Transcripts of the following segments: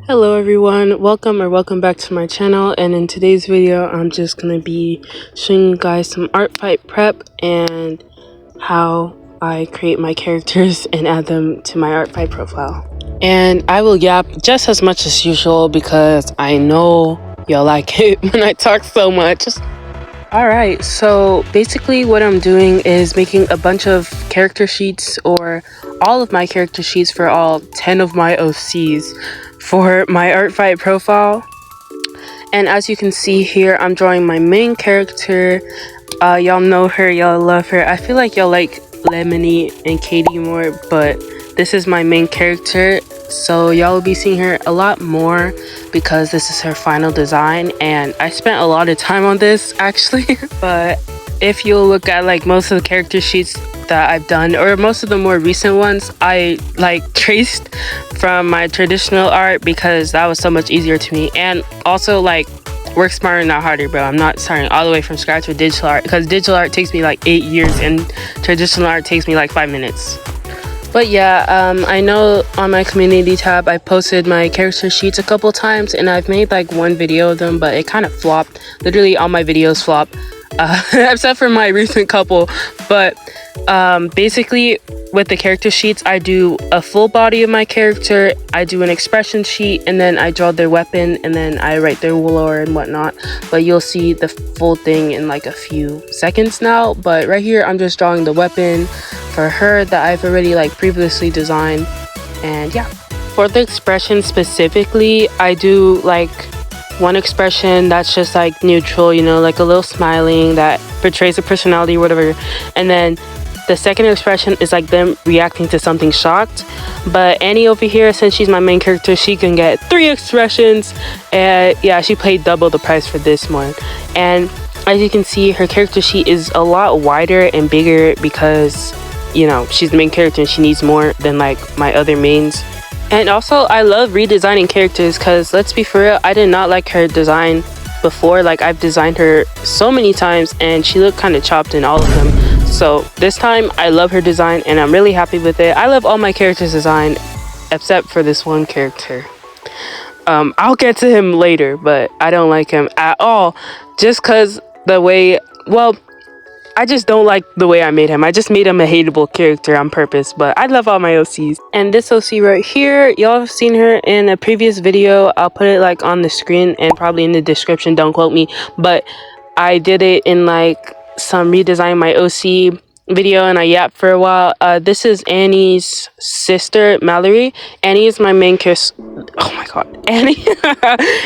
Hello everyone, welcome back to my channel, and in today's video I'm just gonna be showing you guys some art fight prep and how I create my characters and add them to my art fight profile. And I will yap just as much as usual because I know y'all like it when I talk so much. Alright, so basically what I'm doing is making a bunch of character sheets, or all of my character sheets for all 10 of my OCs for my art fight profile. And as you can see here, I'm drawing my main character. Y'all know her, y'all love her. I feel like y'all like Lemony and Katie more, but this is my main character, so y'all will be seeing her a lot more because this is her final design, and I spent a lot of time on this actually. But if you'll look at like most of the character sheets that I've done, or most of the more recent ones, I like traced from my traditional art because that was so much easier to me. And also, like, work smarter, not harder, bro. I'm not starting all the way from scratch with digital art because digital art takes me like 8 years and traditional art takes me like 5 minutes. But yeah, I know on my community tab I posted my character sheets a couple times, and I've made like one video of them, but it kind of flopped. Literally all my videos flop, except for my recent couple. But basically with the character sheets, I do a full body of my character, I do an expression sheet, and then I draw their weapon, and then I write their lore and whatnot. But you'll see the full thing in like a few seconds now. But right here I'm just drawing the weapon for her that I've already like previously designed. And yeah, for the expression specifically, I do like one expression that's just like neutral, you know, like a little smiling that portrays a personality or whatever, and then the second expression is like them reacting to something shocked. But Annie over here, since she's my main character, she can get 3 expressions, and yeah, she paid double the price for this one. And as you can see, her character sheet is a lot wider and bigger because, you know, she's the main character and she needs more than like my other mains. And also, I love redesigning characters because, let's be for real, I did not like her design before. Like, I've designed her so many times and she looked kind of chopped in all of them. So this time I love her design and I'm really happy with it. I love all my characters' design except for this one character. I'll get to him later, but I don't like him at all just because the way, well, I just don't like the way I made him. I just made him a hateable character on purpose, but I love all my OCs. And this OC right here, y'all have seen her in a previous video. I'll put it like on the screen and probably in the description, don't quote me, but I did it in like some redesign my OC video and I yapped for a while. This is Annie's sister, Mallory. Annie is my main character. Oh my god, Annie.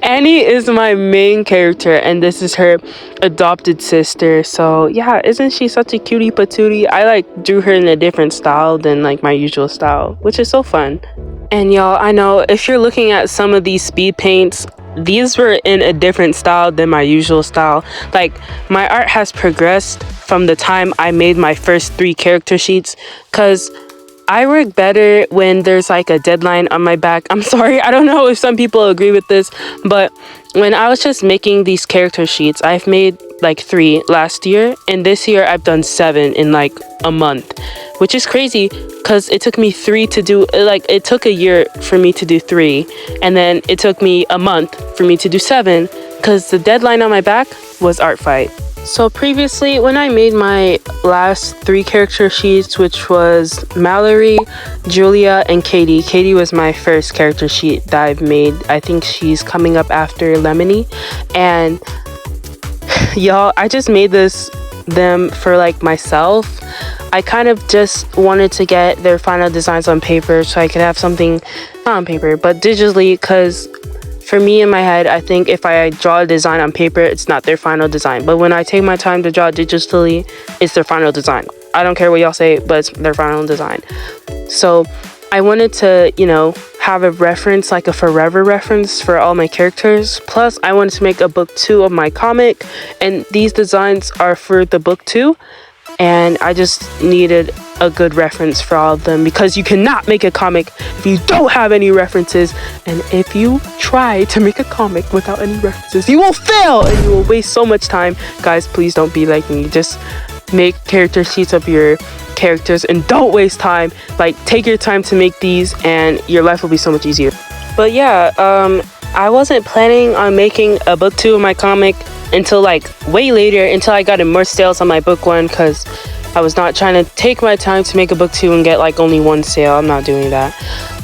Annie is my main character and this is her adopted sister. So yeah, isn't she such a cutie patootie? I like drew her in a different style than like my usual style, which is so fun. And y'all, I know if you're looking at some of these speed paints, these were in a different style than my usual style. Like, my art has progressed from the time I made my first 3 character sheets, because I work better when there's like a deadline on my back. I'm sorry, I don't know if some people agree with this, but when I was just making these character sheets, I've made like 3 last year, and this year I've done 7 in like a month, which is crazy because it took me 3 to do, like, it took a year for me to do 3, and then it took me a month for me to do 7 because the deadline on my back was art fight. So previously, when I made my last 3 character sheets, which was Mallory, Julia, and Katie. Katie was my first character sheet that I've made. I think she's coming up after Lemony. And y'all, I just made them for like myself. I kind of just wanted to get their final designs on paper so I could have something, not on paper, but digitally, because for me in my head, I think if I draw a design on paper, it's not their final design. But when I take my time to draw it digitally, it's their final design. I don't care what y'all say, but it's their final design. So I wanted to, you know, have a reference, like a forever reference for all my characters. Plus, I wanted to make a book 2 of my comic, and these designs are for the book 2. And I just needed a good reference for all of them because you cannot make a comic if you don't have any references. And if you try to make a comic without any references, you will fail and you will waste so much time. Guys, please don't be like me. Just make character sheets of your characters and don't waste time. Like, take your time to make these and your life will be so much easier. But yeah, I wasn't planning on making a book 2 of my comic until like way later, until I got more sales on my book 1, because I was not trying to take my time to make a book 2 and get like only 1 sale. I'm not doing that.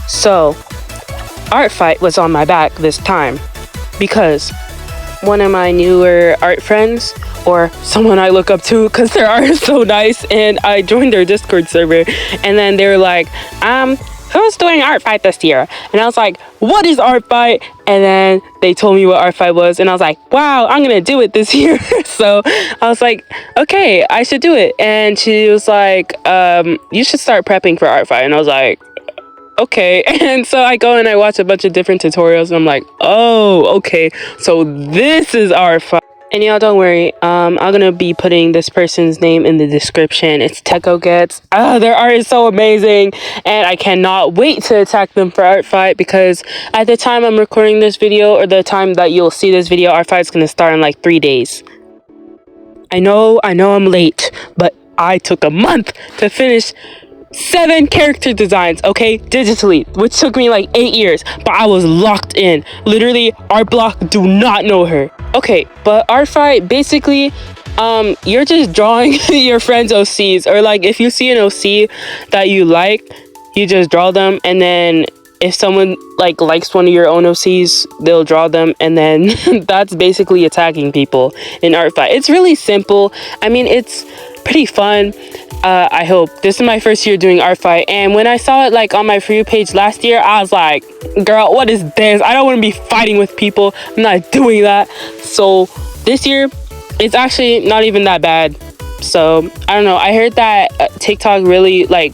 So Art Fight was on my back this time because one of my newer art friends, or someone I look up to because their art is so nice, and I joined their Discord server, and then they were like, who's doing Art Fight this year? And I was like, what is Art Fight? And then they told me what Art Fight was, and I was like, wow, I'm gonna do it this year. So I was like, okay, I should do it. And she was like, you should start prepping for Art Fight. And I was like, okay. And so I go and I watch a bunch of different tutorials, and I'm like, oh, okay, so this is Art Fight. And y'all, don't worry, I'm gonna be putting this person's name in the description. It's Techo Gets. Their art is so amazing, and I cannot wait to attack them for Art Fight, because at the time I'm recording this video, or the time that you'll see this video, Art Fight's gonna start in like 3 days. I know I'm late, but I took a month to finish 7 character designs, okay, digitally, which took me like 8 years, but I was locked in. Literally, art block, do not know her. Okay, but Art Fight, basically, you're just drawing your friends' OCs, or like if you see an OC that you like, you just draw them, and then if someone like likes one of your own OCs, they'll draw them, and then that's basically attacking people in Art Fight. It's really simple. I mean, it's pretty fun. I hope. This is my first year doing Art Fight, and when I saw it like on my For You page last year, I was like, girl, what is this? I don't want to be fighting with people. I'm not doing that. So this year, it's actually not even that bad. So I don't know. I heard that TikTok really like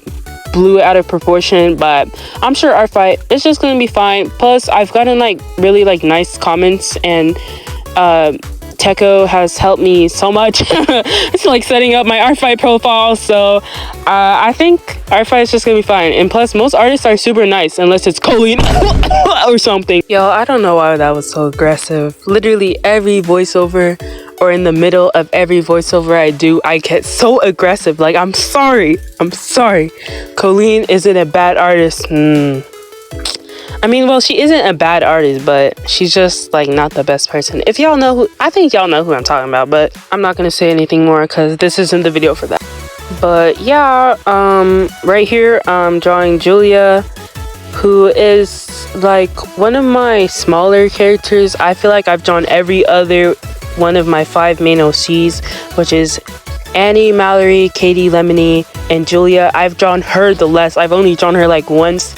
blew it out of proportion, but I'm sure Art Fight is just gonna be fine. Plus, I've gotten like really like nice comments, and Techo has helped me so much. It's like setting up my Art Fight profile, so I think Art Fight is just gonna be fine. And plus, most artists are super nice, unless it's Colleen or something. Yo, I don't know why that was so aggressive. Literally every voiceover, or in the middle of every voiceover I do, I get so aggressive. Like, I'm sorry. Colleen isn't a bad artist. I mean, well, she isn't a bad artist, but she's just like not the best person. If y'all know who, I think y'all know who I'm talking about, but I'm not gonna say anything more because this isn't the video for that. But yeah, right here I'm drawing Julia, who is like one of my smaller characters. I feel like I've drawn every other one of my 5 main OCs, which is Annie, Mallory, Katie, Lemony, and Julia. I've drawn her the less. I've only drawn her like once.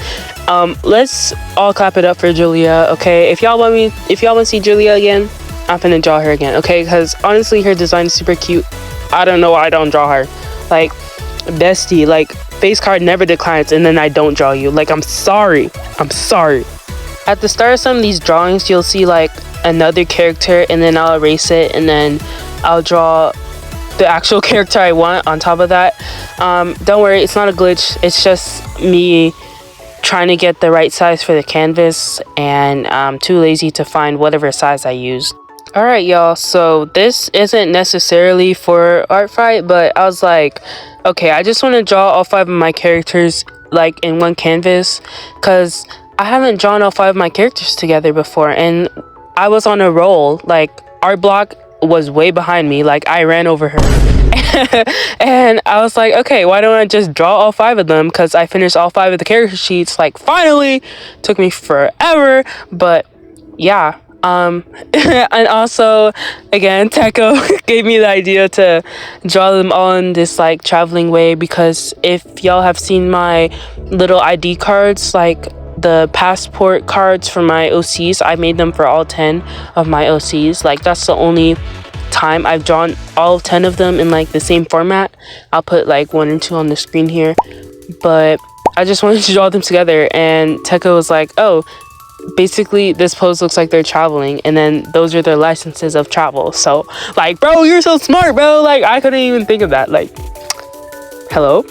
Let's all clap it up for Julia, okay? If y'all want to see Julia again, I'm gonna draw her again, okay? Because honestly, her design is super cute. I don't know why I don't draw her. Like, bestie, like, face card never declines, and then I don't draw you. Like, I'm sorry. At the start of some of these drawings, you'll see like another character, and then I'll erase it, and then I'll draw the actual character I want on top of that. Don't worry, it's not a glitch. It's just me trying to get the right size for the canvas, and I'm too lazy to find whatever size I use. Alright y'all, so this isn't necessarily for Art Fight, but I was like, okay, I just want to draw all 5 of my characters like in one canvas, because I haven't drawn all 5 of my characters together before, and I was on a roll. Like, art block was way behind me, like I ran over her. And I was like, okay, why don't I just draw all 5 of them, because I finished all 5 of the character sheets, like, finally. Took me forever, but yeah. And also, again, Techo gave me the idea to draw them all in this like traveling way, because if y'all have seen my little ID cards, like the passport cards for my OCs, I made them for all 10 of my OCs. Like, that's the only time I've drawn all 10 of them in like the same format. I'll put like 1 and 2 on the screen here, but I just wanted to draw them together, and Techo was like, oh, basically this pose looks like they're traveling, and then those are their licenses of travel. So like, bro, you're so smart, bro. Like, I couldn't even think of that. Like, hello.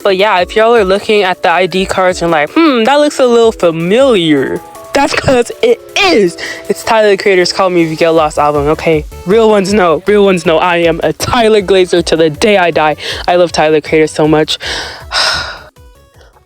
But yeah, if y'all are looking at the ID cards and like, that looks a little familiar, that's because it is. It's Tyler the Creator's Call Me If You Get Lost album, okay? Real ones know. I am a Tyler Glazer to the day I die. I love Tyler the Creator so much.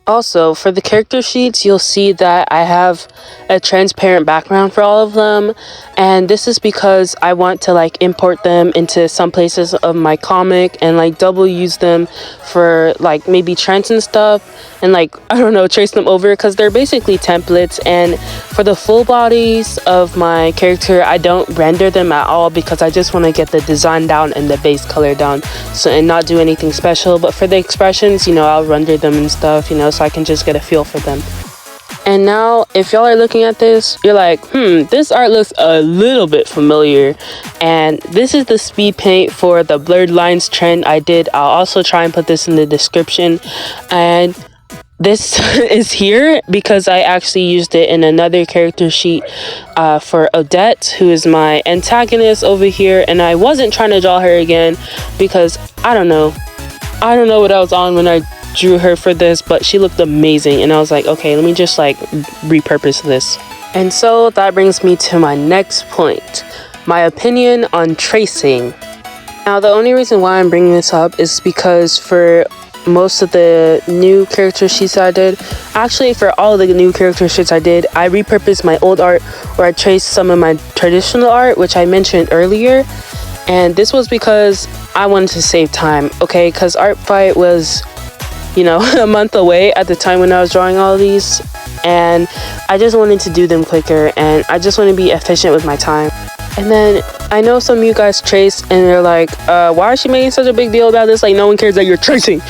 Also, for the character sheets, you'll see that I have a transparent background for all of them, and this is because I want to like import them into some places of my comic and like double use them for like maybe trends and stuff, and like, I don't know, trace them over, because they're basically templates. And for the full bodies of my character, I don't render them at all because I just want to get the design down and the base color down, so, and not do anything special. But for the expressions, you know, I'll render them and stuff, you know, so I can just get a feel for them. And now, if y'all are looking at this, you're like, this art looks a little bit familiar. And this is the speed paint for the blurred lines trend I did. I'll also try and put this in the description. And this is here because I actually used it in another character sheet for Odette, who is my antagonist over here. And I wasn't trying to draw her again because I don't know what I was on when I drew her for this, but she looked amazing, and I was like, okay, let me just like repurpose this. And so that brings me to my next point, my opinion on tracing. Now, the only reason why I'm bringing this up is because for most of the new character sheets I did, actually for all of the new character sheets I did, I repurposed my old art, or I traced some of my traditional art, which I mentioned earlier. And this was because I wanted to save time, okay? Because ARTFIGHT was, you know, a month away at the time when I was drawing all of these, and I just wanted to do them quicker, and I just want to be efficient with my time. And then I know some of you guys trace and they're like, why is she making such a big deal about this? Like, no one cares that you're tracing.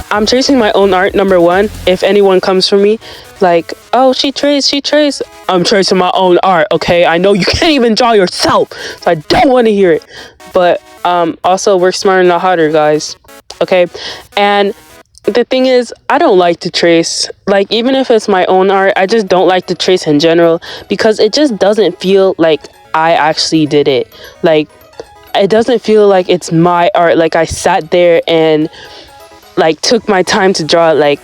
I'm tracing my own art, number one. If anyone comes for me like, oh, she traced, I'm tracing my own art, okay? I know you can't even draw yourself, so I don't want to hear it. But also, work smarter, not harder, guys, okay? And the thing is, I don't like to trace. Like, even if it's my own art, I just don't like to trace in general, because it just doesn't feel like I actually did it. Like, it doesn't feel like it's my art, like I sat there and like took my time to draw it. Like,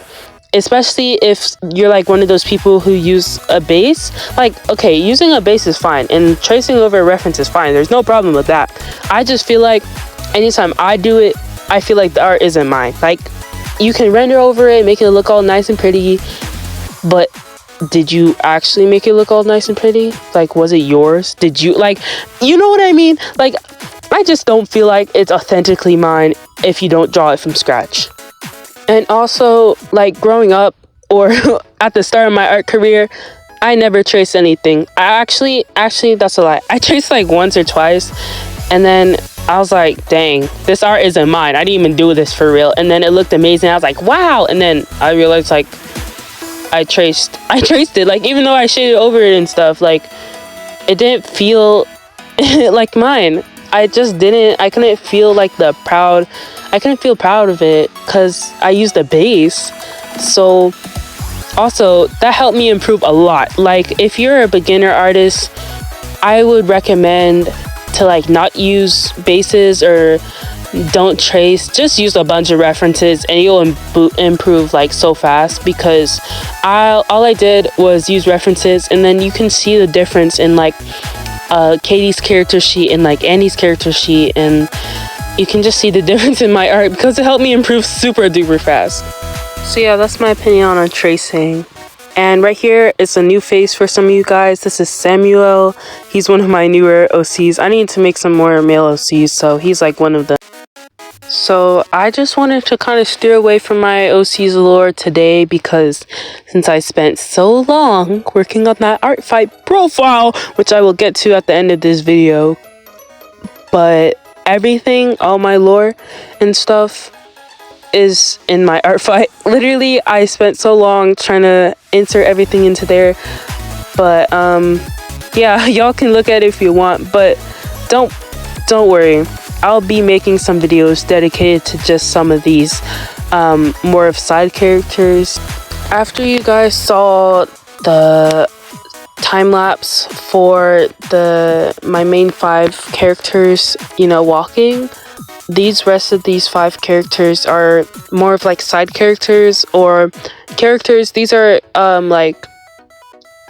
especially if you're like one of those people who use a base, like, okay, using a base is fine, and tracing over a reference is fine, there's no problem with that. I just feel like anytime I do it, I feel like the art isn't mine. Like, you can render over it, make it look all nice and pretty, but did you actually make it look all nice and pretty? Like, was it yours? Did you, like, you know what I mean? Like, I just don't feel like it's authentically mine if you don't draw it from scratch. And also, like, growing up, or at the start of my art career, I never traced anything. I actually, that's a lie. I traced like once or twice, and then I was like, dang, this art isn't mine. I didn't even do this for real. And then it looked amazing. I was like, wow. And then I realized, like, I traced it. Like, even though I shaded over it and stuff, like, it didn't feel like mine. I couldn't feel like I couldn't feel proud of it because I used a base. So also, that helped me improve a lot. Like, if you're a beginner artist, I would recommend to like not use bases or don't trace. Just use a bunch of references and you'll improve like so fast, because all I did was use references, and then you can see the difference in like Katie's character sheet and like Annie's character sheet, and you can just see the difference in my art because it helped me improve super duper fast. So yeah, that's my opinion on tracing. And right here is a new face for some of you guys. This is Samuel. He's one of my newer OCs. I need to make some more male OCs, so he's like one of them. So I just wanted to kind of steer away from my OC's lore today, because since I spent so long working on that ARTFIGHT profile, which I will get to at the end of this video, but everything, all my lore and stuff, is in my ARTFIGHT. Literally, I spent so long trying to insert everything into there, but yeah, y'all can look at it if you want, but don't worry, I'll be making some videos dedicated to just some of these more of side characters. After you guys saw the time lapse for my main 5 characters, you know, walking, these rest of these 5 characters are more of like side characters, or characters. These are like,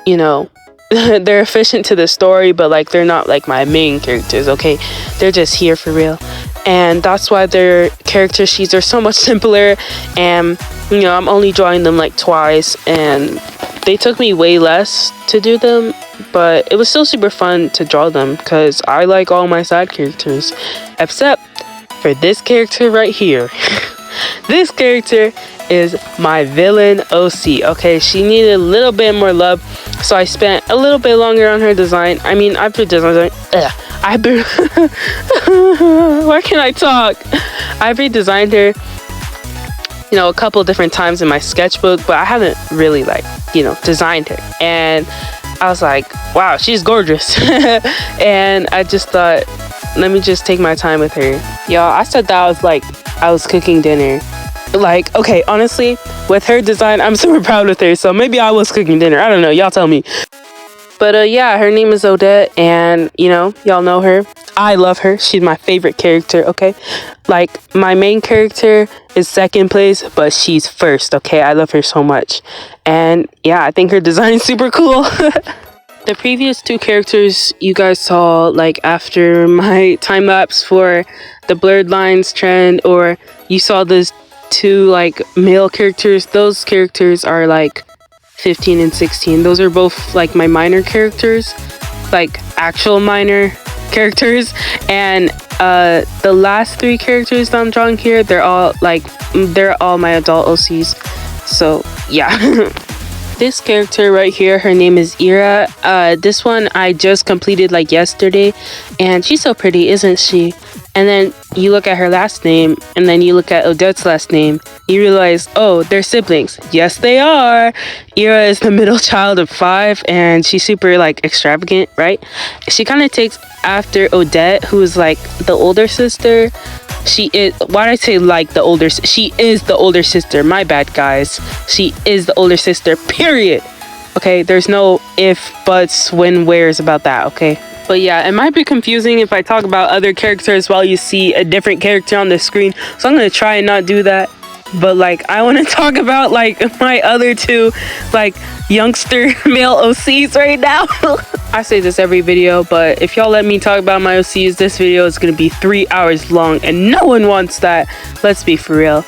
you know, they're efficient to the story, but like they're not like my main characters, okay? They're just here for real. and that's why their character sheets are so much simpler. And you know, I'm only drawing them like twice, and they took me way less to do them, but it was still super fun to draw them because I like all my side characters except for this character right here. This character is my villain OC. Okay, she needed a little bit more love, so I spent a little bit longer on her design. I mean, I've been designing. Why can't I talk? I've redesigned her, you know, a couple different times in my sketchbook, but I haven't really, like, you know, designed her. And I was like, wow, she's gorgeous. And I just thought, let me just take my time with her. Y'all, I said that I was cooking dinner. Like, okay, honestly, with her design, I'm super proud with her, so maybe I was cooking dinner. I don't know, y'all tell me. But yeah, her name is Odette, and you know, y'all know her. I love her. She's my favorite character, okay? Like, my main character is second place, but she's first, okay? I love her so much. And yeah, I think her design is super cool. The previous two characters you guys saw, like, after my time lapse for the blurred lines trend, or you saw those two, like, male characters, those characters are, like, 15 and 16. Those are both, like, my minor characters, like, actual minor characters. And the last three characters that I'm drawing here, they're all my adult OCs. So, yeah. This character right here, her name is Ira. This one I just completed like yesterday, and she's so pretty, isn't she? And then you look at her last name, and then you look at Odette's last name, you realize, oh, they're siblings. Yes, they are. Ira is the middle child of 5, and she's super, like, extravagant, right? She kind of takes after Odette, who is, like, the older sister. She is, why did I say, like, the older, she is the older sister. My bad, guys. She is the older sister, period. Okay, there's no if, buts, when, wheres about that, okay? But yeah, it might be confusing if I talk about other characters while you see a different character on the screen. So I'm going to try and not do that. But like, I want to talk about like my other two like youngster male OCs right now. I say this every video, but if y'all let me talk about my OCs, this video is going to be 3 hours long and no one wants that. Let's be for real.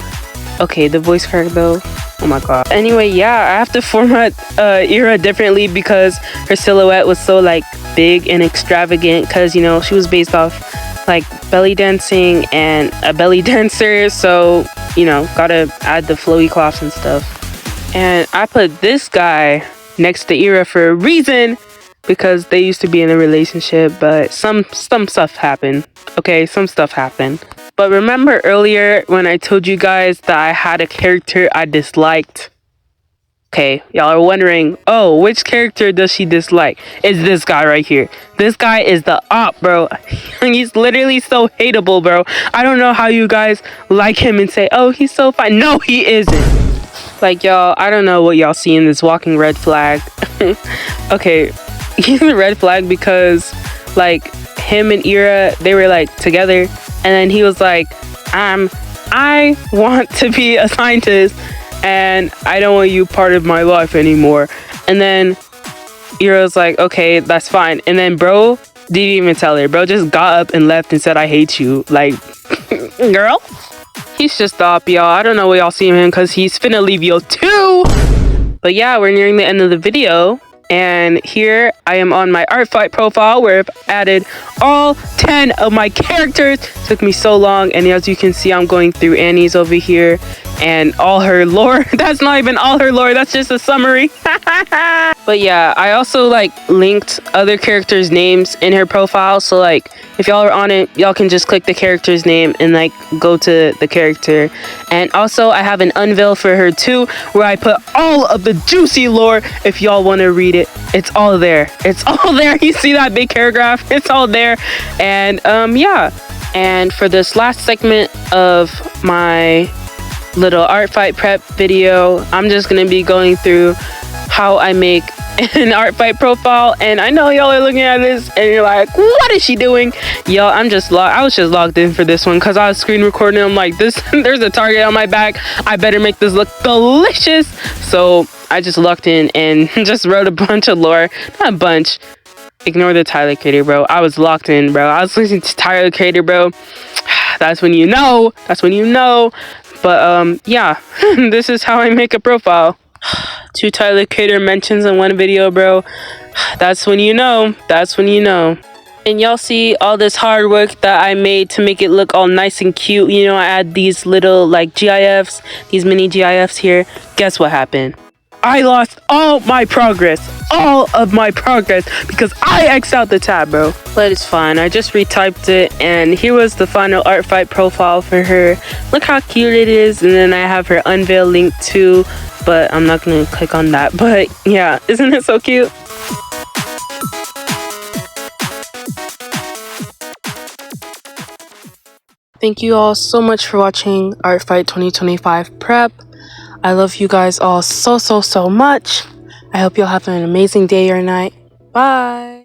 Okay, the voice crack though. Oh my god. Anyway, yeah, I have to format Ira differently because her silhouette was so like big and extravagant, because you know she was based off like belly dancing and a belly dancer, so you know, gotta add the flowy cloths and stuff. And I put this guy next to Ira for a reason, because they used to be in a relationship, but some stuff happened. Okay, some stuff happened. But remember earlier when I told you guys that I had a character I disliked? Okay, y'all are wondering, oh, which character does she dislike? It's this guy right here. This guy is the op, bro. He's literally so hateable, bro. I don't know how you guys like him and say, oh, he's so fine. No, he isn't. Like, y'all, I don't know what y'all see in this walking red flag. Okay, he's a red flag because, like, him and Ira, they were, like, together. And then he was like, I want to be a scientist, and I don't want you part of my life anymore. And then Ira's like, okay, that's fine. And then bro didn't even tell her. Bro just got up and left and said, I hate you. Like, girl? He's just the op, y'all. I don't know what y'all see him because he's finna leave you too. But yeah, we're nearing the end of the video. And here I am on my ARTFIGHT profile where I've added all 10 of my characters. Took me so long, and as you can see, I'm going through Annie's over here and all her lore. That's not even all her lore, that's just a summary. But yeah, I also like linked other characters' names in her profile, so like if y'all are on it, y'all can just click the character's name and like go to the character. And also I have an Unvale for her too, where I put all of the juicy lore. If y'all want to read it, it's all there. It's all there. You see that big paragraph? It's all there. And yeah, and for this last segment of my little ARTFIGHT prep video, I'm just gonna be going through how I make an ARTFIGHT profile. And I know y'all are looking at this and you're like, what is she doing? Y'all, I was just logged in for this one because I was screen recording. I'm like, there's a target on my back, I better make this look delicious. So I just logged in and just wrote a bunch of lore. Not a bunch, ignore the Tyler Creator, bro. I was locked in, bro. I was listening to Tyler Creator, bro. That's when you know. That's when you know. But yeah, this is how I make a profile. 2 Tyler Creator mentions in one video, bro. That's when you know. That's when you know. And y'all see all this hard work that I made to make it look all nice and cute. You know, I add these little like GIFs, these mini GIFs here. Guess what happened? I lost all my progress. All of my progress because I X'd out the tab, bro. But it's fine. I just retyped it and here was the final ARTFIGHT profile for her. Look how cute it is. And then I have her Unvale link too, but I'm not gonna click on that. But yeah, isn't it so cute? Thank you all so much for watching ARTFIGHT 2025 prep. I love you guys all so much. I hope you'll have an amazing day or night. Bye.